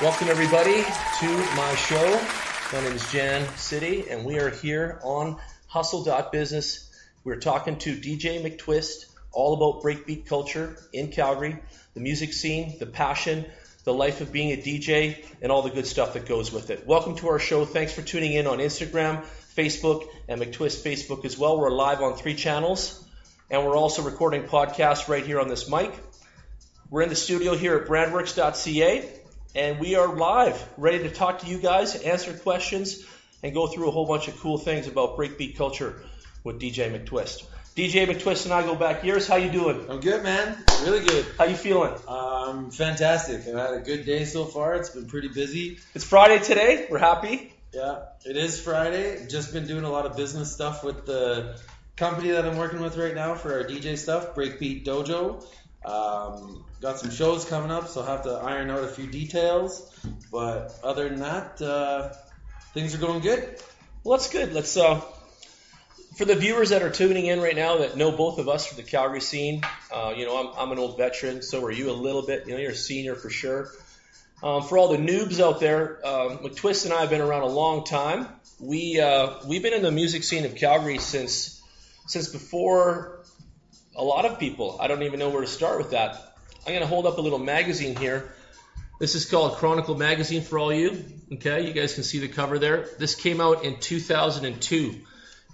Welcome everybody to my show. My name is Jan City and we are here on Hustle.Business. We're talking to DJ McTwist all about breakbeat culture in Calgary, the music scene, the passion, the life of being a DJ, and all the good stuff that goes with it. Welcome to our show. Thanks for tuning in on Instagram, Facebook, and McTwist Facebook as well. We're live on 3 channels, and we're also recording podcasts right here on this mic. We're in the studio here at brandworks.ca, and we are live, ready to talk to you guys, answer questions, and go through a whole bunch of cool things about breakbeat culture with DJ McTwist. DJ McTwist and I go back years. How you doing? I'm good, man. Really good. How you feeling? Fantastic. I've had a good day so far. It's been pretty busy. It's Friday today. We're happy. Yeah, it is Friday. Just been doing a lot of business stuff with the company that I'm working with right now for our DJ stuff, Breakbeat DOJO. Got some shows coming up, so I'll have to iron out a few details. But other than that, things are going good. Well, that's good. Let's for the viewers that are tuning in right now that know both of us from the Calgary scene, I'm an old veteran, so are you a little bit. You're a senior for sure. For all the noobs out there, McTwist and I have been around a long time. We've been in the music scene of Calgary since before a lot of people. I don't even know where to start with that. I'm going to hold up a little magazine here. This is called Chronicle Magazine for all you. Okay, you guys can see the cover there. This came out in 2002.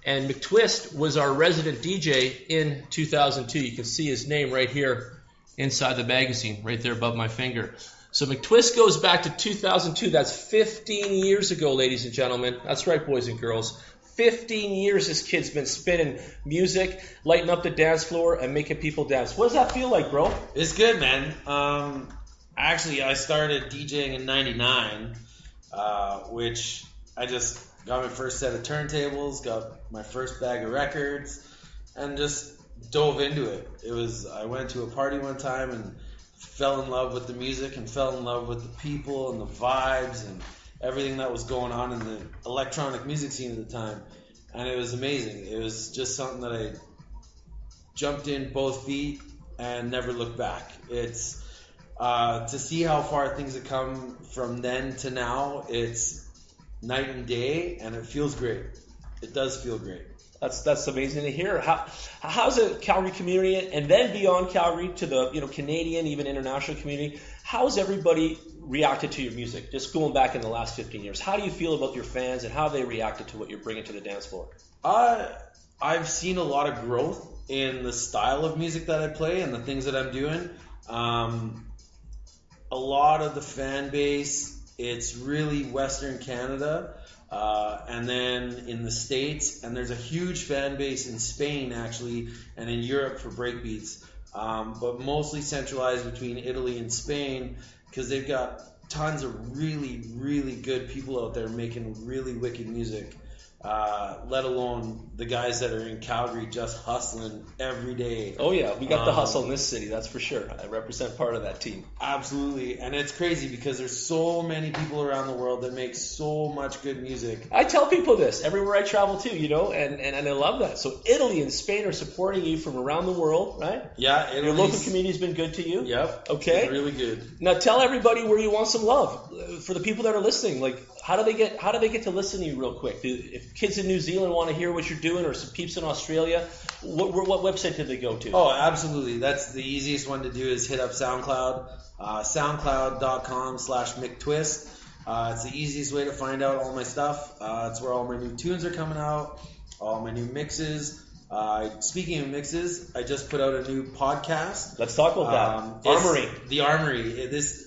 And McTwist was our resident DJ in 2002. You can see his name right here inside the magazine, right there above my finger. So McTwist goes back to 2002. That's 15 years ago, ladies and gentlemen. That's right, boys and girls. 15 years this kid's been spinning music, lighting up the dance floor, and making people dance. What does that feel like, bro? It's good, man. Actually, I started DJing in 99, which I just got my first set of turntables, got my first bag of records, and just dove into it. I went to a party one time and fell in love with the music and fell in love with the people and the vibes and everything that was going on in the electronic music scene at the time. And it was amazing. It was just something that I jumped in both feet and never looked back. It's to see how far things have come from then to now. It's night and day, and it feels great. It does feel great. That's amazing to hear. How's the Calgary community, and then beyond Calgary to the Canadian, even international community? How's everybody reacted to your music? Just going back in the last 15 years, how do you feel about your fans, and how have they reacted to what you're bringing to the dance floor? I've seen a lot of growth in the style of music that I play and the things that I'm doing. A lot of the fan base, it's really Western Canada, and then in the States, and there's a huge fan base in Spain actually, and in Europe for breakbeats, but mostly centralized between Italy and Spain because they've got tons of really, really good people out there making really wicked music. Let alone the guys that are in Calgary just hustling every day. Oh yeah, we got the hustle in this city, that's for sure. I represent part of that team. Absolutely, and it's crazy because there's so many people around the world that make so much good music. I tell people this everywhere I travel to, and I love that. So Italy and Spain are supporting you from around the world, right? Yeah, your local community's been good to you. Yep. Okay. Really good. Now tell everybody where you want some love for the people that are listening. Like, how do they get to listen to you real quick? If kids in New Zealand want to hear what you're doing, or some peeps in Australia, what website did they go to? Oh, absolutely. That's the easiest one to do is hit up SoundCloud, soundcloud.com/McTwist. It's the easiest way to find out all my stuff. It's where all my new tunes are coming out, all my new mixes. Speaking of mixes, I just put out a new podcast. Let's talk about that. Armory. The Armory. This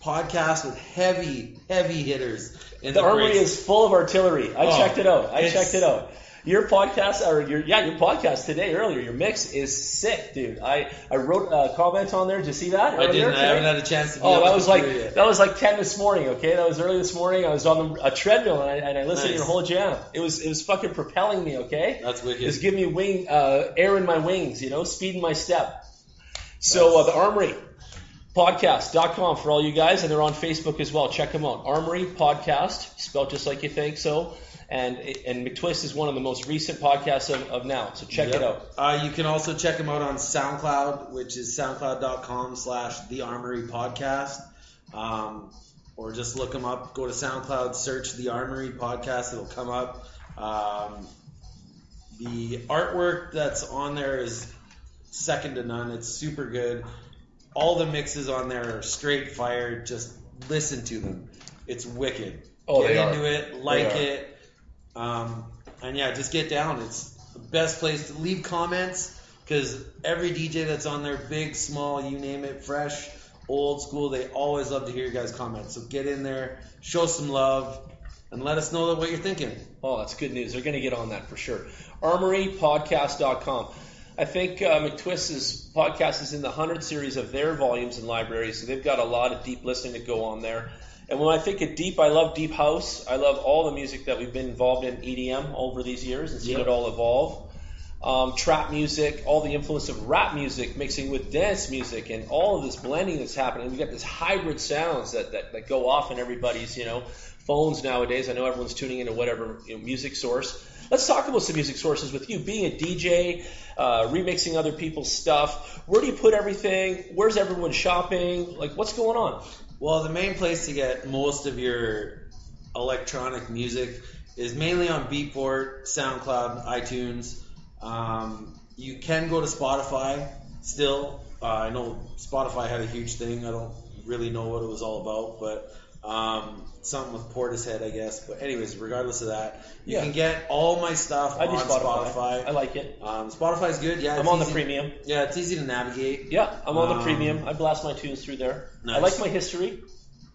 podcast with heavy hitters. The Armory is full of artillery. I checked it out. Your podcast, your podcast today earlier, your mix is sick, dude. I wrote a comment on there. Did you see that? I didn't. I haven't had a chance to. That was like 10 this morning. Okay, that was early this morning. I was on a treadmill and I listened to your whole jam. It was fucking propelling me. Okay, that's wicked. It's giving me air in my wings. Speeding my step. So the Armory. Podcast.com for all you guys, and they're on Facebook as well. Check them out. Armory Podcast, spelled just like you think so. And McTwist is one of the most recent podcasts of now, so check it out. You can also check them out on SoundCloud, which is soundcloud.com/thearmorypodcast. or just look them up. Go to SoundCloud, search the Armory Podcast. It'll come up. The artwork that's on there is second to none. It's super good. All the mixes on there are straight fire. Just listen to them. It's wicked. Oh, get they into are. it, like it, and yeah, just get down. It's the best place to leave comments because every DJ that's on there, big, small, you name it, fresh, old school, they always love to hear your guys' comments. So get in there, show some love, and let us know what you're thinking. Oh, that's good news. They're going to get on that for sure. ArmoryPodcast.com. I think McTwist's podcast is in the 100 series of their volumes and libraries, so they've got a lot of deep listening to go on there. And when I think of deep, I love deep house. I love all the music that we've been involved in EDM over these years and seen it all evolve. Trap music, all the influence of rap music mixing with dance music, and all of this blending that's happening. We've got this hybrid sounds that go off in everybody's phones nowadays. I know everyone's tuning into whatever music source. Let's talk about some music sources with you. Being a DJ, remixing other people's stuff. Where do you put everything? Where's everyone shopping? Like, what's going on? Well, the main place to get most of your electronic music is mainly on Beatport, SoundCloud, iTunes. You can go to Spotify still. I know Spotify had a huge thing. I don't really know what it was all about, but something with Portishead, I guess. But anyways, regardless of that, you can get all my stuff on Spotify. I like it. Spotify's good. Yeah, I'm on the premium. Yeah, it's easy to navigate. Yeah, I'm on the premium. I blast my tunes through there. Nice. I like my history.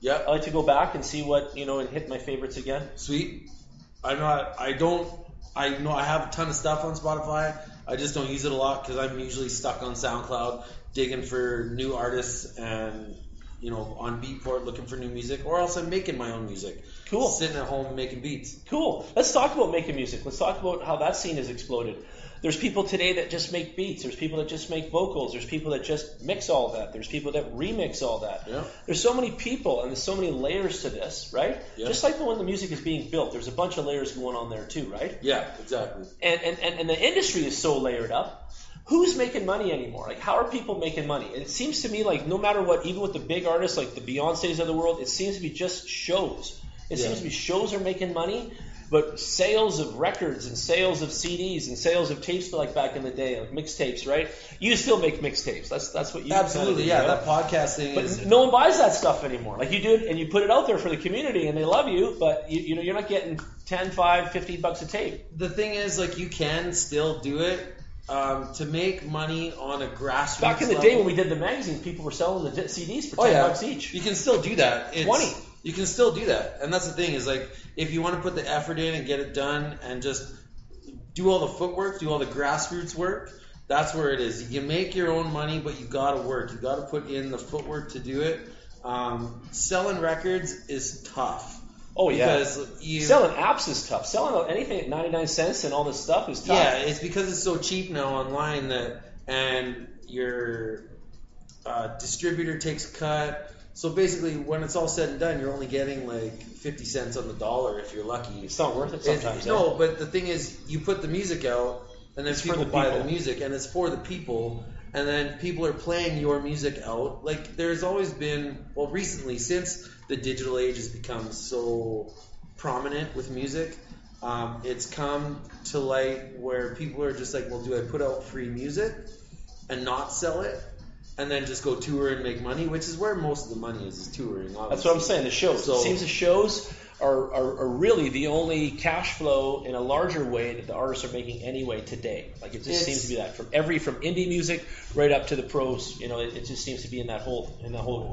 Yeah, I like to go back and see what and hit my favorites again. Sweet. I know I have a ton of stuff on Spotify. I just don't use it a lot because I'm usually stuck on SoundCloud digging for new artists and on Beatport looking for new music, or else I'm making my own music. Cool. Sitting at home making beats. Cool. Let's talk about making music. Let's talk about how that scene has exploded. There's people today that just make beats. There's people that just make vocals. There's people that just mix all that. There's people that remix all that. Yeah. There's so many people and there's so many layers to this, right? Yeah. Just like when the music is being built, there's a bunch of layers going on there too, right? Yeah, exactly. And the industry is so layered up. Who's making money anymore? Like, how are people making money? And it seems to me like no matter what, even with the big artists like the Beyoncés of the world, it seems to be just shows. It seems to be shows are making money, but sales of records and sales of CDs and sales of tapes like back in the day, like mixtapes, right? You still make mixtapes. That's what you absolutely, kind of do, that podcast thing but is... no one buys that stuff anymore. Like you do it and you put it out there for the community and they love you, but you're not getting 10, 5, 50 bucks a tape. The thing is, like, you can still do it. To make money on a grassroots back in the level, day when we did the magazine, people were selling the CDs for 10 bucks each. You can still do that. 20. You can still do that. And that's the thing is, like, if you want to put the effort in and get it done and just do all the footwork, do all the grassroots work, that's where it is. You can make your own money, but you got to work. You got to put in the footwork to do it. Selling records is tough. Oh, yeah. Because selling apps is tough. Selling anything at 99 cents and all this stuff is tough. Yeah, it's because it's so cheap now online and your distributor takes a cut. So basically, when it's all said and done, you're only getting like 50 cents on the dollar if you're lucky. It's not worth it sometimes. No, but the thing is, you put the music out, and then people buy the music, and it's for the people. And then people are playing your music out. Like, there's always been, well, recently, since the digital age has become so prominent with music, it's come to light where people are just like, well, do I put out free music and not sell it? And then just go tour and make money, which is where most of the money is touring, obviously. That's what I'm saying, the shows. So, it seems the shows are really the only cash flow in a larger way that the artists are making anyway today. Like, it just seems to be that from indie music right up to the pros. It just seems to be in that whole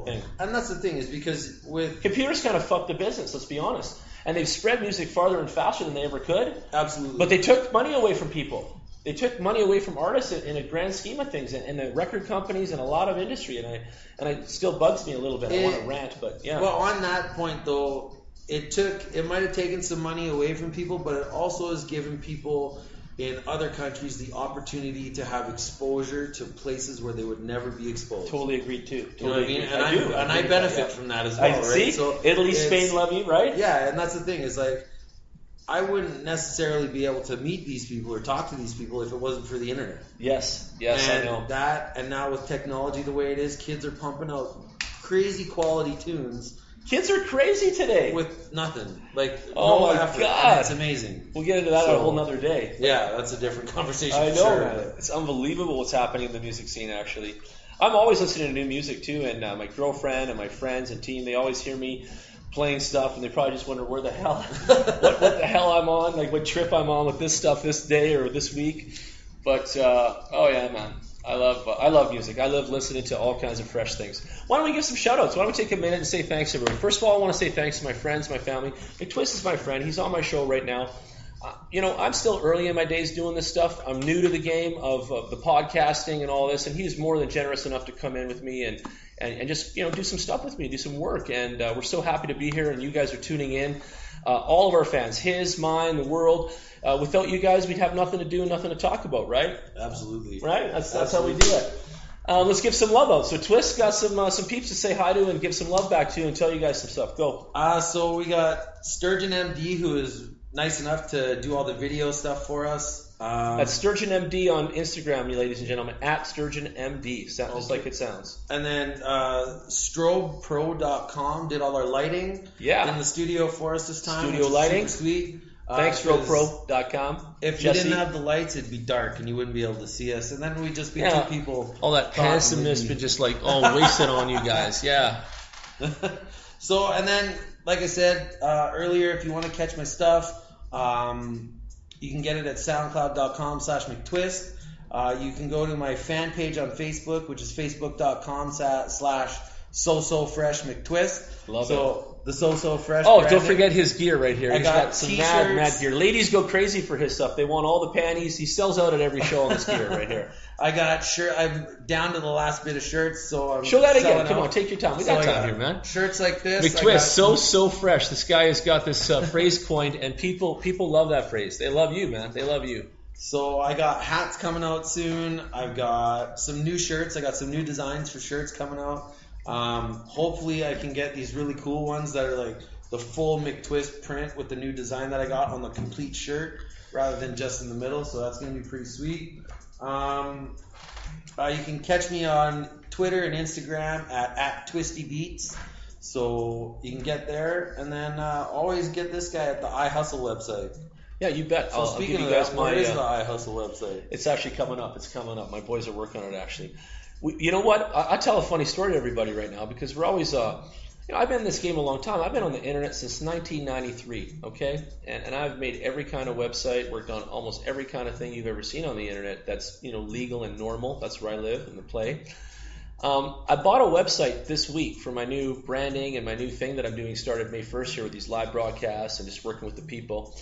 thing. And that's the thing is because with computers kind of fucked the business. Let's be honest. And they've spread music farther and faster than they ever could. Absolutely. But they took money away from people. They took money away from artists in a grand scheme of things, and the record companies and a lot of industry. And it still bugs me a little bit. I want to rant, but yeah. Well, on that point though, it might have taken some money away from people, but it also has given people in other countries the opportunity to have exposure to places where they would never be exposed. Totally agreed too. You know what I mean? And I benefit from that as well. Right? See, so Italy, Spain love you, right? Yeah, and that's the thing is like, I wouldn't necessarily be able to meet these people or talk to these people if it wasn't for the internet. Yes, and I know. And now with technology the way it is, kids are pumping out crazy quality tunes Kids are crazy today. with nothing. Like, Oh no my effort. God. And it's amazing. We'll get into that on a whole nother day. Yeah, that's a different conversation. I for know, sure. man. It's unbelievable what's happening in the music scene, actually. I'm always listening to new music, too, and my girlfriend and my friends and team, they always hear me playing stuff, and they probably just wonder where the hell, what the hell I'm on, like what trip I'm on with this stuff this day or this week. But, oh yeah, man. I love music. I love listening to all kinds of fresh things. Why don't we give some shout-outs? Why don't we take a minute and say thanks to everyone? First of all, I want to say thanks to my friends, my family. McTwist is my friend. He's on my show right now. I'm still early in my days doing this stuff. I'm new to the game of the podcasting and all this, and he's more than generous enough to come in with me and just do some stuff with me, do some work. And we're so happy to be here, and you guys are tuning in. All of our fans, his, mine, the world. Without you guys, we'd have nothing to do and nothing to talk about, right? Absolutely. Right? That's how we do it. Let's give some love out. So Twist got some peeps to say hi to and give some love back to and tell you guys some stuff. Go. So we got Sturgeon MD, who is nice enough to do all the video stuff for us. That's Sturgeon MD on Instagram, you ladies and gentlemen, at Sturgeon MD. Sounds just like it sounds. And then strobepro.com did all our lighting in the studio for us this time. Studio lighting. Super sweet. Thanks, strobepro.com. If we didn't have the lights, it'd be dark and you wouldn't be able to see us. And then we'd just be two people. All that pessimist would just wasted on you guys. Yeah. So, and then, like I said earlier, if you want to catch my stuff, you can get it at soundcloud.com/McTwist. You can go to my fan page on Facebook, which is facebook.com/SoSoFreshMcTwist. Love it. The So Fresh. Oh, don't forget his gear right here. He's got some t-shirts. mad gear. Ladies go crazy for his stuff. They want all the panties. He sells out at every show on this gear right here. I got shirt. I'm down to the last bit of shirts, so I'm show that again. out. Come on, take your time. We got time here, man. Shirts like this. McTwist, so fresh. This guy has got this phrase coined, and people love that phrase. They love you, man. They love you. So I got hats coming out soon. I've got some new shirts. I got some new designs for shirts coming out. Hopefully I can get these really cool ones that are like the full McTwist print with the new design that I got on the complete shirt rather than just in the middle. So that's going to be pretty sweet. You can catch me on Twitter and Instagram at TwistyBeats. So you can get there. And then always get this guy at the iHustle website. Yeah, you bet. So speaking of that, where is the iHustle website? It's actually coming up. It's coming up. My boys are working on it, actually. You know what? I tell a funny story to everybody right now because we're always I've been in this game a long time. I've been on the internet since 1993, okay? And I've made every kind of website, worked on almost every kind of thing you've ever seen on the internet that's, legal and normal. That's where I live, in the play. I bought a website this week for my new branding and my new thing that I'm doing started May 1st here with these live broadcasts and just working with the people.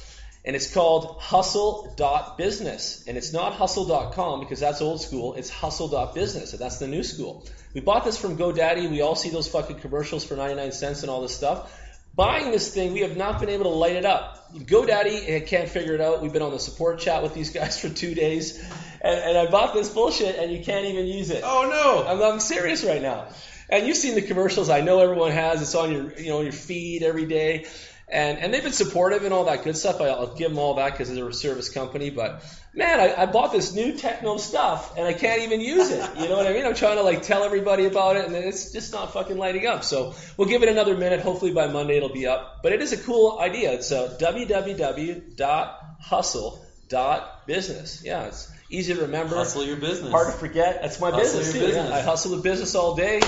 And it's called hustle.business. And it's not hustle.com because that's old school. It's hustle.business, and that's the new school. We bought this from GoDaddy. We all see those fucking commercials for 99 cents and all this stuff. Buying this thing, we have not been able to light it up. GoDaddy can't figure it out. We've been on the support chat with these guys for 2 days. And I bought this bullshit, and you can't even use it. Oh, no. I'm serious right now. And you've seen the commercials. I know everyone has. It's on your, your feed every day. And they've been supportive and all that good stuff. I'll give them all that because they're a service company. But, man, I bought this new techno stuff, and I can't even use it. You know what I mean? I'm trying to, tell everybody about it, and it's just not fucking lighting up. So we'll give it another minute. Hopefully by Monday it'll be up. But it is a cool idea. It's www.hustle.business. Yeah, it's easy to remember. Hustle your business. Hard to forget. That's my business, too. Yeah, I hustle the business all day.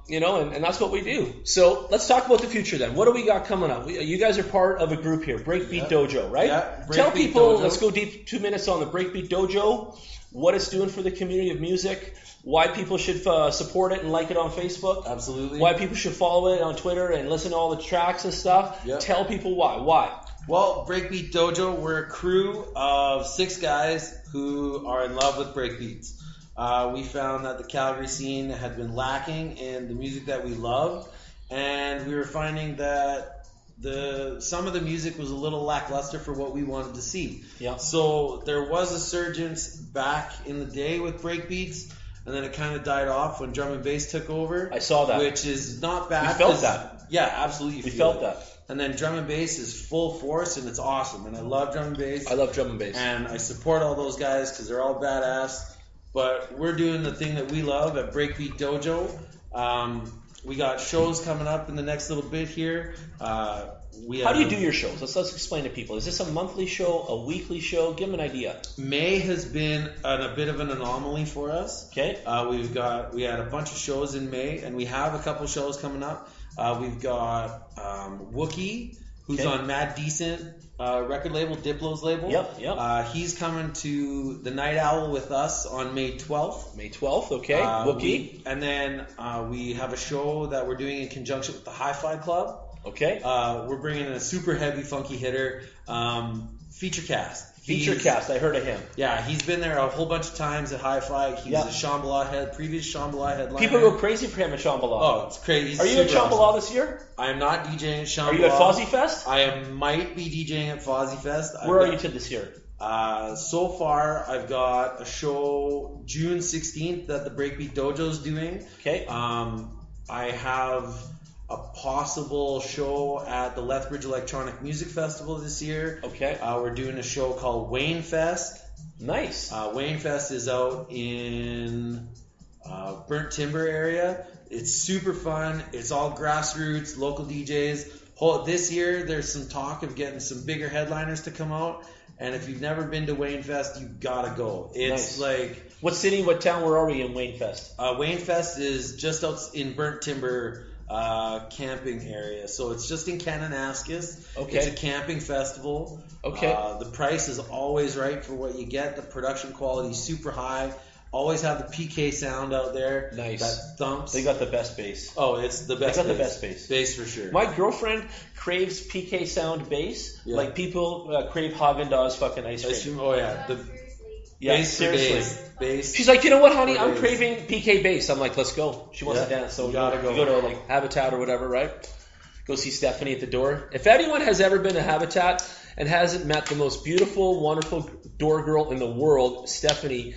And that's what we do. So let's talk about the future then. What do we got coming up? You guys are part of a group here, Breakbeat Dojo, right? Yeah, Tell people, let's go deep 2 minutes on the Breakbeat Dojo, what it's doing for the community of music, why people should support it and like it on Facebook. Absolutely. Why people should follow it on Twitter and listen to all the tracks and stuff. Yep. Tell people why. Why? Well, Breakbeat Dojo, we're a crew of 6 guys who are in love with breakbeats. We found that the Calgary scene had been lacking in the music that we loved, and we were finding that some of the music was a little lackluster for what we wanted to see. Yeah. So there was a surgence back in the day with breakbeats, and then it kind of died off when drum and bass took over. I saw that. Which is not bad. We felt that. Yeah, absolutely. We felt that. And then drum and bass is full force, and it's awesome. And I love drum and bass. I love drum and bass. And I support all those guys because they're all badass. But we're doing the thing that we love at Breakbeat Dojo. We got shows coming up in the next little bit here. How do you do your shows? Let's explain to people. Is this a monthly show, a weekly show? Give them an idea. May has been a bit of an anomaly for us. Okay. We had a bunch of shows in May, and we have a couple shows coming up. We've got Wookie, who's on Mad Decent record label, Diplo's label. Yep. He's coming to the Night Owl with us on May 12th. May 12th, okay. Wookie. And then we have a show that we're doing in conjunction with the Hi-Fi Club. Okay. We're bringing in a super heavy, funky hitter, Featurecast. Featurecast, I heard of him. Yeah, he's been there a whole bunch of times at Hi-Fi. He was a previous Shambhala headliner. People go crazy for him at Shambhala. Oh, it's crazy. Are you at Shambhala this year? I am not DJing at Shambhala. Are you at Fozzy Fest? I might be DJing at Fozzy Fest. Where are you to this year? So far, I've got a show June 16th that the Breakbeat Dojo is doing. Okay. I have a possible show at the Lethbridge Electronic Music Festival this year. Okay. We're doing a show called Wayne Fest. Nice. Wayne Fest is out in Burnt Timber area. It's super fun. It's all grassroots, local DJs. This year, there's some talk of getting some bigger headliners to come out. And if you've never been to Wayne Fest, you gotta go. It's like... What city, what town, where are we in Wayne Fest? Wayne Fest is just out in Burnt Timber camping area. So it's just in Kananaskis. Okay. It's a camping festival. Okay. The price is always right for what you get. The production quality is super high. Always have the PK sound out there. Nice. That thumps. They got the best bass. Oh, it's the best. They got the best bass. Bass for sure. My girlfriend craves PK sound bass, like people crave Haagen-Dazs fucking ice cream. Oh yeah, bass, seriously. Bass. She's like, you know what, honey? I'm craving PK bass. I'm like, let's go. She wants to dance, so you gotta go. You go to like Habitat or whatever, right? Go see Stephanie at the door. If anyone has ever been to Habitat and hasn't met the most beautiful, wonderful door girl in the world, Stephanie.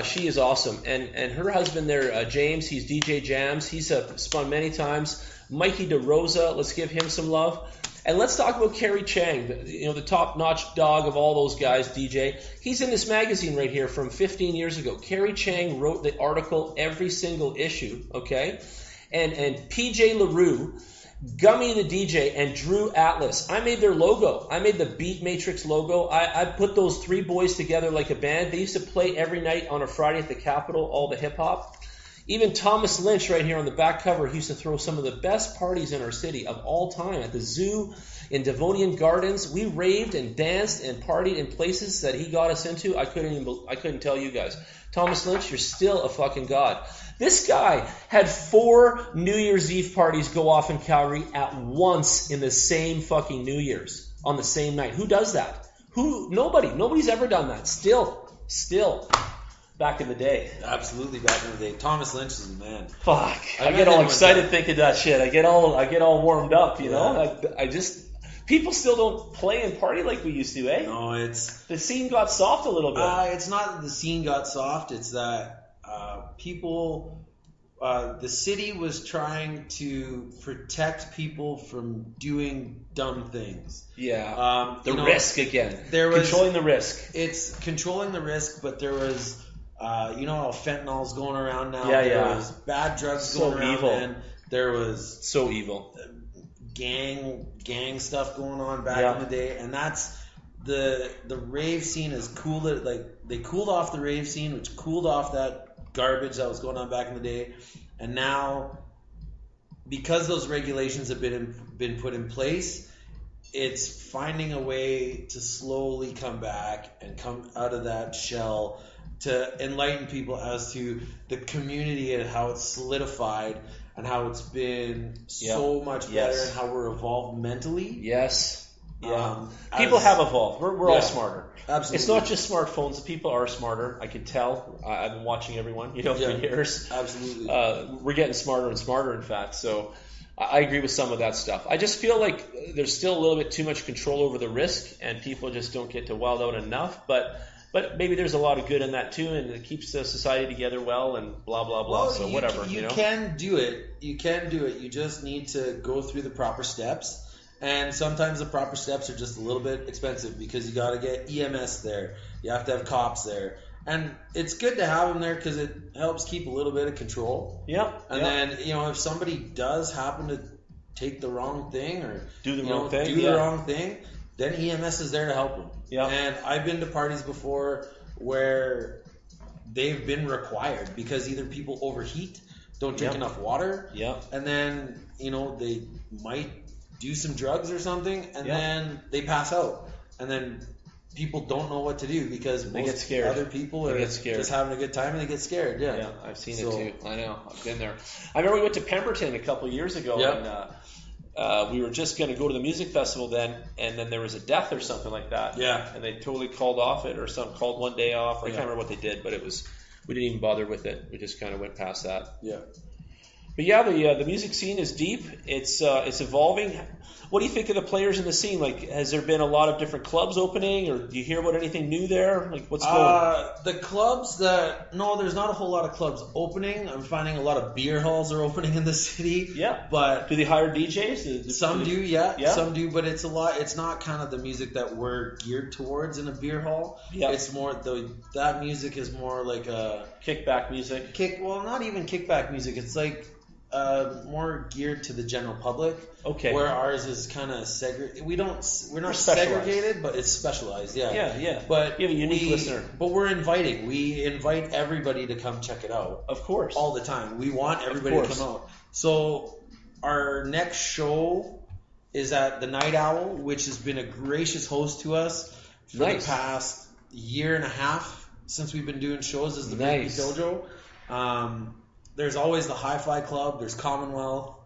She is awesome, and her husband there, James, he's DJ Jams. He's spun many times. Mikey DeRosa, let's give him some love. And let's talk about Kerry Chang, the top-notch dog of all those guys, DJ. He's in this magazine right here from 15 years ago. Kerry Chang wrote the article every single issue, okay? And PJ LaRue, Gummy the DJ, and Drew Atlas. I made their logo. I made the Beat Matrix logo. I put those three boys together like a band. They used to play every night on a Friday at the Capitol, all the hip-hop. Even Thomas Lynch right here on the back cover, he used to throw some of the best parties in our city of all time. At the zoo, in Devonian Gardens, we raved and danced and partied in places that he got us into. I couldn't tell you guys. Thomas Lynch, you're still a fucking god. This guy had 4 New Year's Eve parties go off in Calgary at once in the same fucking New Year's on the same night. Who does that? Nobody's ever done that. Still. Back in the day. Absolutely back in the day. Thomas Lynch is the man. Fuck. I get all excited thinking that shit. I get all warmed up, you know? I just... People still don't play and party like we used to, eh? No, it's... The scene got soft a little bit. It's not that the scene got soft. It's that people... the city was trying to protect people from doing dumb things. Yeah. Risk again. Controlling the risk. It's controlling the risk, but there was... how fentanyl's going around now. Yeah, there was bad drugs going around evil. then. There was... So evil. Gang stuff going on back in the day, and that's the rave scene is cooled it. Like they cooled off the rave scene, which cooled off that garbage that was going on back in the day, and now because those regulations have been put in place, it's finding a way to slowly come back and come out of that shell to enlighten people as to the community and how it's solidified. And how it's been so much better, and how we're evolved mentally. Yes. Yeah. People have evolved. We're all smarter. Absolutely. It's not just smartphones. People are smarter. I can tell. I've been watching everyone, for years. Absolutely. We're getting smarter and smarter, in fact. So I agree with some of that stuff. I just feel like there's still a little bit too much control over the risk, and people just don't get to wild out enough. But maybe there's a lot of good in that too, and it keeps the society together well, and blah blah blah. Well, so whatever. You can do it. You can do it. You just need to go through the proper steps, and sometimes the proper steps are just a little bit expensive because you got to get EMS there. You have to have cops there. And it's good to have them there because it helps keep a little bit of control. Yep. And then, if somebody does happen to take the wrong thing or do the wrong thing, the wrong thing, then EMS is there to help them. Yeah. And I've been to parties before where they've been required because either people overheat, don't drink enough water, and then, they might do some drugs or something, and then they pass out. And then people don't know what to do because they get scared. Other people are just having a good time and they get scared. Yeah, I've seen it too. I know. I've been there. I remember we went to Pemberton a couple of years ago, and we were just going to go to the music festival then, and then there was a death or something like that. Yeah. And they totally called off it, or called one day off. I can't remember what they did, but we didn't even bother with it. We just kind of went past that. Yeah. But the music scene is deep. It's evolving. What do you think of the players in the scene? Like, has there been a lot of different clubs opening, or do you hear about anything new there? Like, what's going on? The clubs there's not a whole lot of clubs opening. I'm finding a lot of beer halls are opening in the city. Yeah. But do they hire DJs? Some do, yeah. Some do, but it's not kind of the music that we're geared towards in a beer hall. Yeah. It's more that music is more like a kickback music. Not even kickback music. It's like more geared to the general public. Okay. Where ours is kind of segregated. We're not segregated, but it's specialized. Yeah. Yeah. But you have a unique listener. But we're inviting. We invite everybody to come check it out. Of course. All the time. We want everybody to come out. So our next show is at the Night Owl, which has been a gracious host to us for the past year and a half since we've been doing shows as the Breakbeat Dojo. There's always the Hi-Fi Club. There's Commonwealth.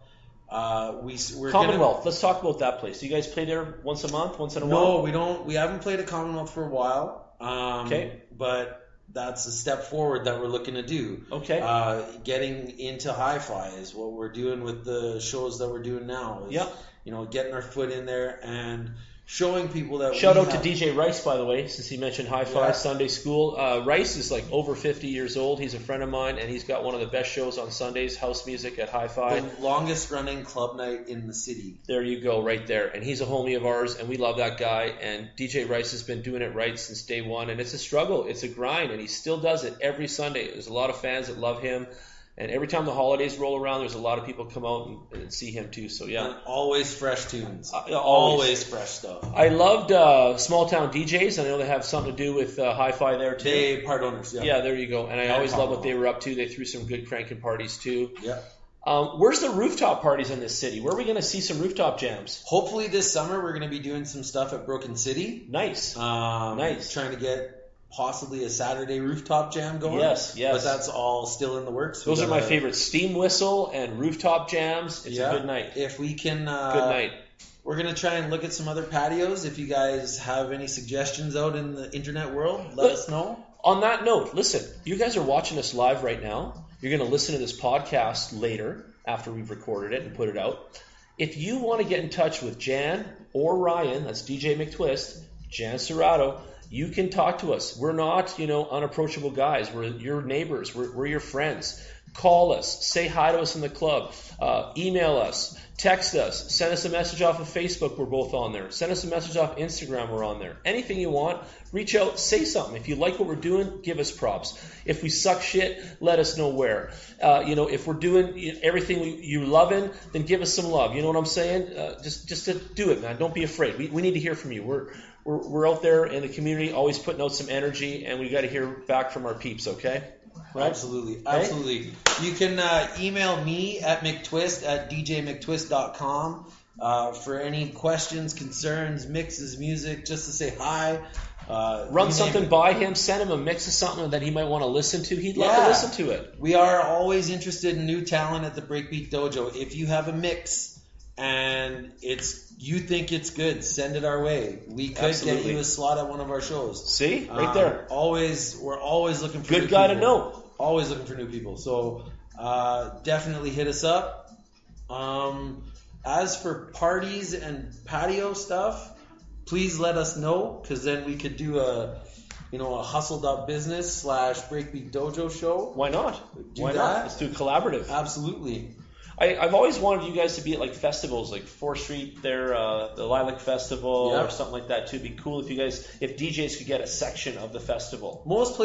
Commonwealth. Let's talk about that place. Do you guys play there once a month, once in a while? No, we don't. We haven't played at Commonwealth for a while. Okay. But that's a step forward that we're looking to do. Okay. Getting into Hi-Fi is what we're doing with the shows that we're doing now. Getting our foot in there and showing people that Shout out to DJ Rice, by the way, since he mentioned Hi-Fi Sunday School. Rice is like over 50 years old. He's a friend of mine, and he's got one of the best shows on Sundays, house music at Hi-Fi. The longest running club night in the city. There you go, right there. And he's a homie of ours, and we love that guy. And DJ Rice has been doing it right since day one, and it's a struggle. It's a grind, and he still does it every Sunday. There's a lot of fans that love him. And every time the holidays roll around, there's a lot of people come out and see him too. So yeah, and always fresh tunes, always fresh stuff. I loved Small Town DJs. I know they have something to do with Hi-Fi there too. They part owners, yeah. There you go. And I always love what they were up to. They threw some good cranking parties too. Yeah. Where's the rooftop parties in this city? Where are we going to see some rooftop jams? Hopefully this summer we're going to be doing some stuff at Broken City. Nice. Nice. Trying to get possibly a Saturday rooftop jam going. Yes. But that's all still in the works. Those are my favorite. Steam whistle and rooftop jams. It's a good night. If we can... good night. We're going to try and look at some other patios. If you guys have any suggestions out in the internet world, let us know. On that note, listen, you guys are watching us live right now. You're going to listen to this podcast later after we've recorded it and put it out. If you want to get in touch with Jan or Ryan, that's DJ McTwist, Jan Serrato, you can talk to us. We're not, unapproachable guys. We're your neighbors. We're your friends. Call us. Say hi to us in the club. Email us. Text us. Send us a message off of Facebook. We're both on there. Send us a message off Instagram. We're on there. Anything you want, reach out. Say something. If you like what we're doing, give us props. If we suck shit, let us know where. If we're doing everything you loving, then give us some love. You know what I'm saying? Just to do it, man. Don't be afraid. We need to hear from you. We're out there in the community, always putting out some energy, and we got to hear back from our peeps, okay? Right? Absolutely. You can email me at McTwist@djmctwist.com for any questions, concerns, mixes, music, just to say hi. Run something by him, send him a mix of something that he might want to listen to. He'd love to listen to it. We are always interested in new talent at the Breakbeat Dojo. If you have a mix and you think it's good, send it our way. We could get you a slot at one of our shows. See? Right there. We're always looking for good guy to know. Always looking for new people. So definitely hit us up. As for parties and patio stuff, please let us know, because then we could do a hustled up business / Breakbeat Dojo show. Why not? Why not? Let's do a collaborative. Absolutely. I've always wanted you guys to be at like festivals, like 4th Street there, the Lilac Festival or something like that too. It'd be cool if if DJs could get a section of the festival. Most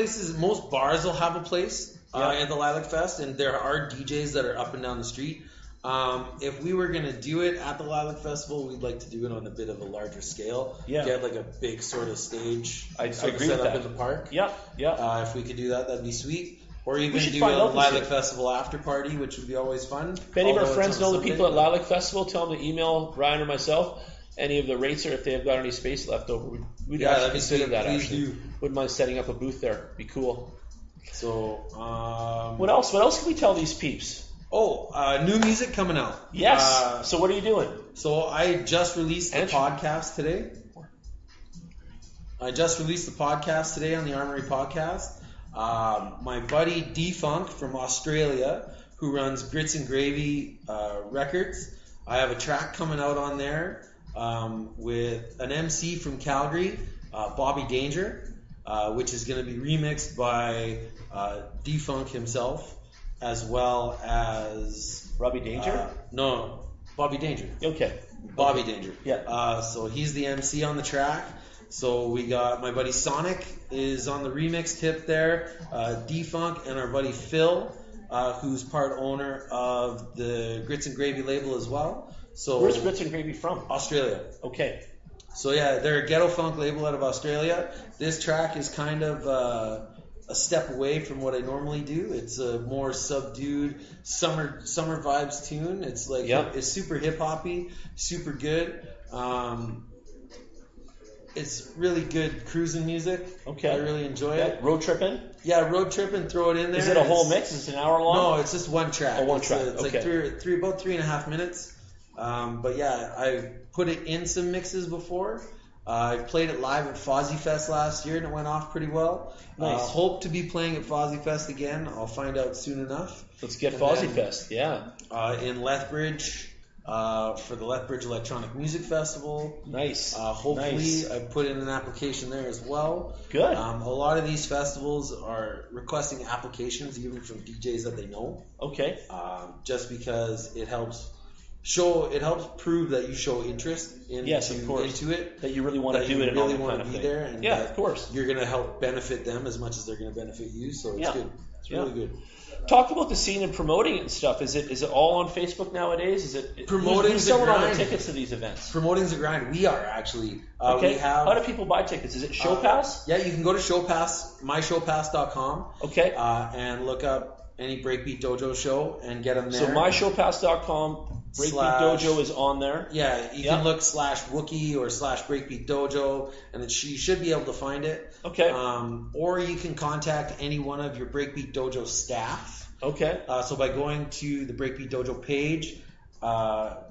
bars will have a place at the Lilac Fest, and there are DJs that are up and down the street. If we were going to do it at the Lilac Festival, we'd like to do it on a bit of a larger scale. Yeah. Get like a big sort of stage I agree set with up that. in the park. Yeah. If we could do that, that'd be sweet. Or even should do find a out this Lilac year. Festival after party, which would be always fun. If any of our Although friends it's on know the Sunday, people at but- Lilac Festival, tell them to email Ryan or myself any of the rates or if they have got any space left over. We'd actually that'd be consider sweet. that. Please Actually, do. wouldn't mind setting up a booth there. Be cool. So, What else? What else can we tell these peeps? New music coming out. Yes. So what are you doing? So I just released the podcast today. on the Armory Podcast. My buddy D-Funk from Australia, who runs Grits and Gravy Records. I have a track coming out on there with an MC from Calgary, Bobby Danger, which is going to be remixed by D-Funk himself, as well as... Robbie Danger? No, Bobby Danger. Okay. Bobby Danger. Yeah. So he's the MC on the track. So we got my buddy Sonic is on the remix tip there, D-Funk, and our buddy Phil, who's part owner of the Grits and Gravy label as well. So Where's Grits and Gravy from? Australia. Okay. So yeah, they're a ghetto funk label out of Australia. This track is kind of a step away from what I normally do. It's a more subdued summer vibes tune. It's like it's super hip hoppy, super good. It's really good cruising music. Okay. I really enjoy it. Road tripping? Yeah, road tripping, throw it in there. Is it a whole mix? Is it an hour long? No, it's just one track. Oh, one track. It's like about 3.5 minutes. But yeah, I put it in some mixes before. I played it live at Fozzy Fest last year and it went off pretty well. Nice. Hope to be playing at Fozzy Fest again. I'll find out soon enough. Let's get Fozzy Fest. Yeah. In Lethbridge. For the Lethbridge Electronic Music Festival. Nice. Hopefully, I put in an application there as well. Good. A lot of these festivals are requesting applications even from DJs that they know. Okay. Just because it helps prove that you show interest into it. That you really want to do it and all that kind of thing. There and of course. You're going to help benefit them as much as they're going to benefit you. So it's good. It's really good. Talk about the scene and promoting it and stuff. Is it all on Facebook nowadays? Is it who's selling all the tickets to these events? Promoting's a grind. We are actually. Okay. We have, how do people buy tickets? Is it ShowPass? Yeah, you can go to ShowPass, myshowpass.com. Okay. And look up any Breakbeat Dojo show and get them there. So myshowpass.com. Breakbeat Dojo is on there. Yeah, you can look /Wookie or /Breakbeat Dojo, and you should be able to find it. Okay. Or you can contact any one of your Breakbeat Dojo staff. Okay. So by going to the Breakbeat Dojo page,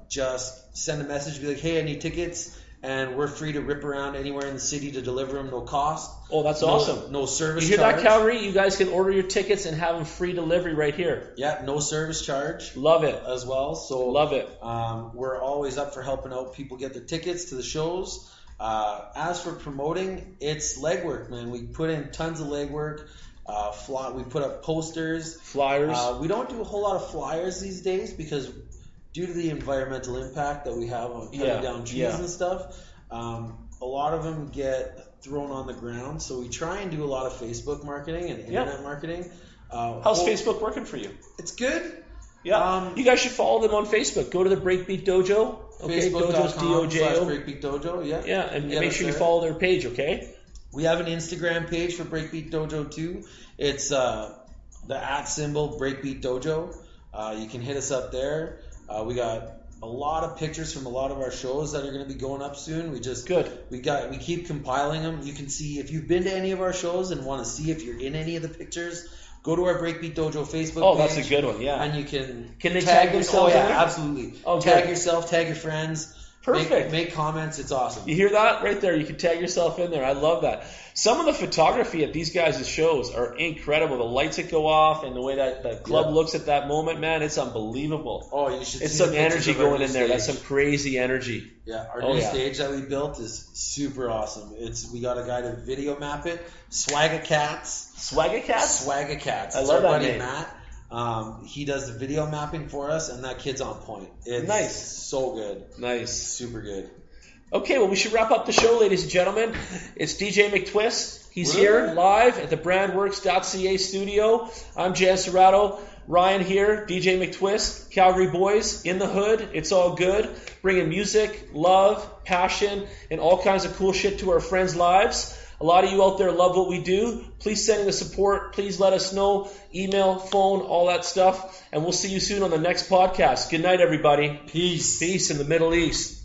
just send a message, be like, hey, I need tickets. And we're free to rip around anywhere in the city to deliver them, no cost. Oh, that's awesome. No service charge. You hear charge. that, Calgary? You guys can order your tickets and have them free delivery right here. Yeah, no service charge. Love it. As well. So love it. We're always up for helping out people get their tickets to the shows. As for promoting, it's legwork, man. We put in tons of legwork. We put up posters. Flyers. We don't do a whole lot of flyers these days because due to the environmental impact that we have on cutting down trees and stuff, a lot of them get thrown on the ground. So we try and do a lot of Facebook marketing and internet marketing. How's Facebook working for you? It's good. Yeah. You guys should follow them on Facebook. Go to the Breakbeat Dojo. Okay, Dojo's DOJO. Breakbeat Dojo, yeah. Yeah, and make sure you follow their page, okay? We have an Instagram page for Breakbeat Dojo too. It's the @ Breakbeat Dojo. You can hit us up there. We got a lot of pictures from a lot of our shows that are going to be going up soon. We keep compiling them. You can see if you've been to any of our shows and want to see if you're in any of the pictures. Go to our Breakbeat Dojo Facebook page. Oh, that's a good one, yeah. And you can they tag themselves? Oh yeah, absolutely. Oh, tag yourself, tag your friends. Perfect. Make comments. It's awesome. You hear that right there? You can tag yourself in there. I love that. Some of the photography at these guys' shows are incredible. The lights that go off and the way that the club looks at that moment, man, it's unbelievable. Oh, you should. It's some energy going in there. That's some crazy energy. Yeah, our new stage that we built is super awesome. We got a guy to video map it. Swagga Cats. Swagga Cats? Swagga Cats. I love that name. Matt. He does the video mapping for us, and that kid's on point. It's Nice. so good. Nice. Super good. Okay, well, we should wrap up the show, ladies and gentlemen. It's DJ McTwist. He's here live at the brandworks.ca studio. I'm Jan Serrato. Ryan here, DJ McTwist, Calgary boys, in the hood. It's all good. Bringing music, love, passion, and all kinds of cool shit to our friends' lives. A lot of you out there love what we do. Please send in the support. Please let us know. Email, phone, all that stuff. And we'll see you soon on the next podcast. Good night, everybody. Peace. Peace in the Middle East.